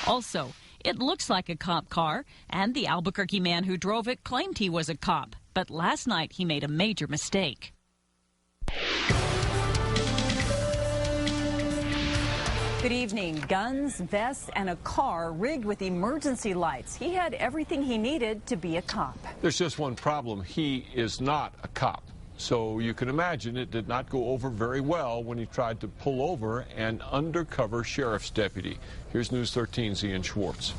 Also, it looks like a cop car, and the Albuquerque man who drove it claimed he was a cop. But last night, he made a major mistake. Good evening. Guns, vests, and a car rigged with emergency lights. He had everything he needed to be a cop. There's just one problem. He is not a cop. So you can imagine it did not go over very well when he tried to pull over an undercover sheriff's deputy. Here's News 13's Ian Schwartz.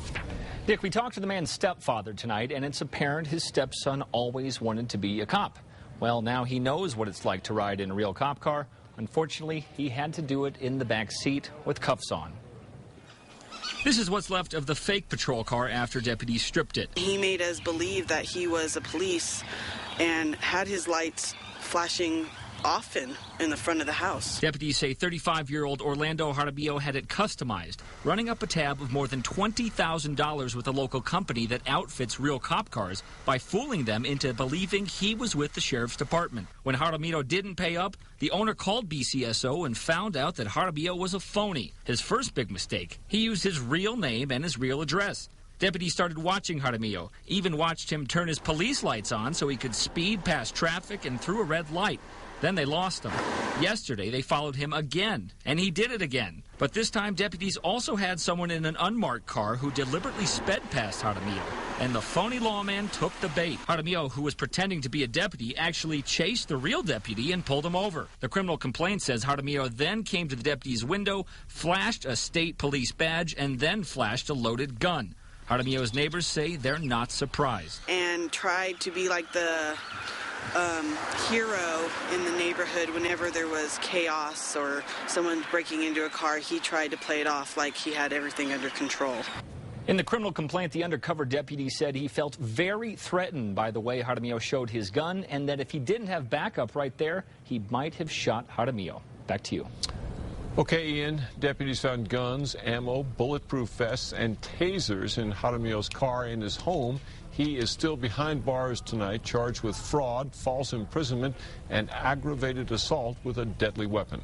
Dick, we talked to the man's stepfather tonight, and it's apparent his stepson always wanted to be a cop. Well, now he knows what it's like to ride in a real cop car. Unfortunately, he had to do it in the back seat with cuffs on. This is what's left of the fake patrol car after deputies stripped it. He made us believe that he was a police and had his lights flashing often in the front of the house. Deputies say 35-year-old Orlando Jaramillo had it customized, running up a tab of more than $20,000 with a local company that outfits real cop cars by fooling them into believing he was with the sheriff's department. When Jaramillo didn't pay up, the owner called BCSO and found out that Jaramillo was a phony. His first big mistake, he used his real name and his real address. Deputies started watching Jaramillo, even watched him turn his police lights on so he could speed past traffic and through a red light. Then they lost him. Yesterday, they followed him again, and he did it again. But this time, deputies also had someone in an unmarked car who deliberately sped past Jaramillo, and the phony lawman took the bait. Jaramillo, who was pretending to be a deputy, actually chased the real deputy and pulled him over. The criminal complaint says Jaramillo then came to the deputy's window, flashed a state police badge, and then flashed a loaded gun. Jaramillo's neighbors say they're not surprised. And tried to be like the hero in the neighborhood whenever there was chaos or someone breaking into a car. He tried to play it off like he had everything under control. In the criminal complaint, the undercover deputy said he felt very threatened by the way Jaramillo showed his gun, and that if he didn't have backup right there, he might have shot Jaramillo. Back to you. Okay, Ian, deputies found guns, ammo, bulletproof vests, and tasers in Jaramillo's car in his home. He is still behind bars tonight, charged with fraud, false imprisonment, and aggravated assault with a deadly weapon.